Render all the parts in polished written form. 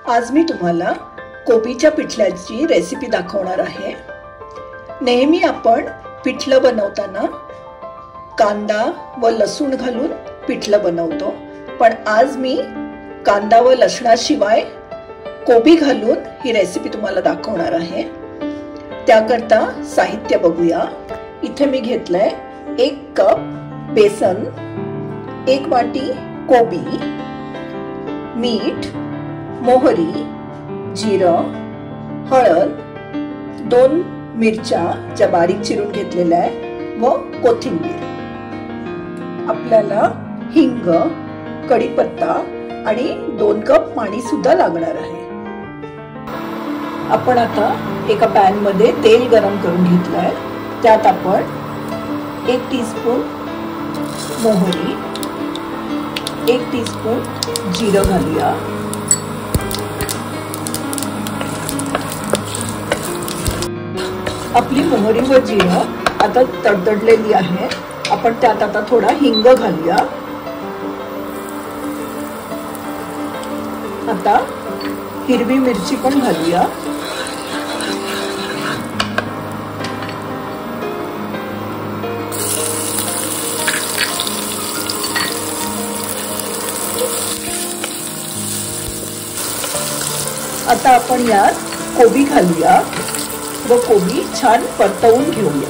आज मी तुम्हाला कोबीच्या पिठल्याची रेसिपी दाखवणार आहे। नेहमी आपण पिठलं बनवताना कांदा व लसूण घालून पिठलं बनवतो, पण आज मी कांदा व लसणाशिवाय कोबी घालून ही रेसिपी तुम्हाला दाखवणार आहे। त्याकरता साहित्य बघूया। इथे मी घेतलंय 1 कप बेसन, 1 वाटी कोबी, मीठ, मोहरी, जिरं, हळद, 2 मिरच्या ज्या बारीक चिरून घेतलेल्या आहे व कोथिंबीर। आपल्याला हिंग, कढीपत्ता आणि 2 कप पाणी सुद्धा लागणार आहे। आपण आता एका पॅन मध्ये तेल गरम करून घेतलंय। त्यात आपण 1 टीस्पून मोहरी, 1 टीस्पून जिरं घालूया। आपली मोहरी व जिरं आता तडतडलेली आहे। आपण त्यात आता थोडा हिंग घालूया। आता हिरवी मिरची पण घालूया। आता आपण यात कोबी घालूया व कोबी छान परतवून घेऊया।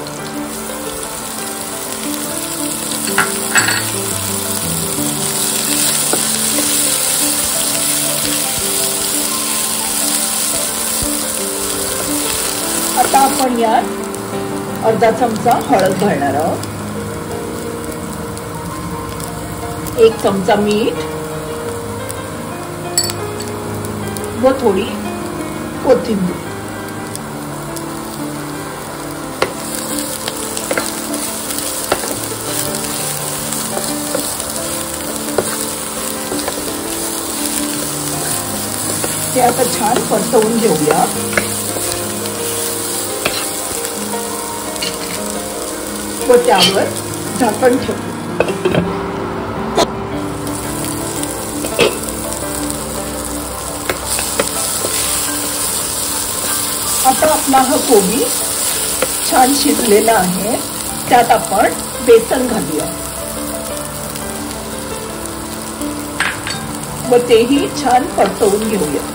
आता आपण यात अर्धा चमचा हळद घालणार आहोत, 1 चमचा मीठ व थोडी कोथिंबीर। ते आता छान परतवून घेऊया। व त्यावर झाकण ठेवू। आता आपला हा कोबी छान शिजलेला आहे। त्यात आपण बेसन घालूया व तेही छान परतवून घेऊया।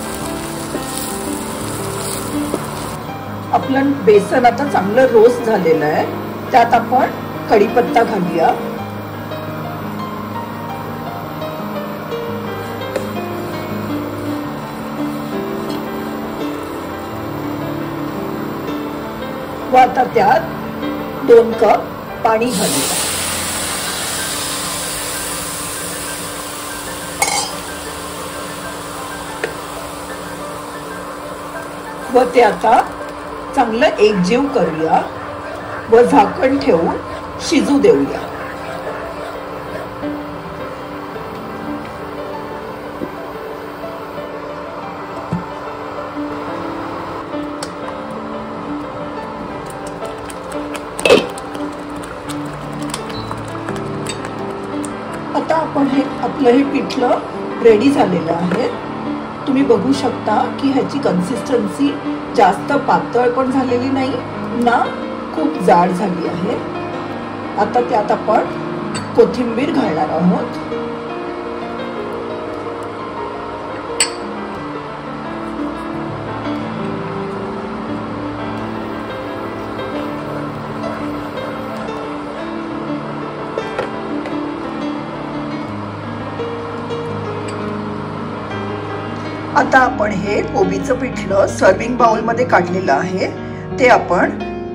आपलं बेसन आता चांगलं रोस्ट झालेलं आहे। त्यात आपण कढीपत्ता घालूया। व आता त्यात 2 कप पाणी घालूया। व ते आता चांगलं एकजीव करूया व झाकण ठेवून शिजू देऊया। आता आपण आपलं हे पिठलं रेडी झालेलं आहे। तुम्ही बघू शकता की ह्याची कन्सिस्टन्सी जास्त पातळ पण झालेली नाही ना खूप जाड झाली आहे। आता त्यात आपण कोथिंबीर घालणार आहोत। आता आपण हे कोबीचं पिठलं सर्विंग बाउल मध्ये काढलेलं आहे। ते आपण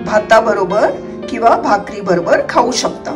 भाताबरोबर किंवा भाकरी बरोबर खाऊ शकता।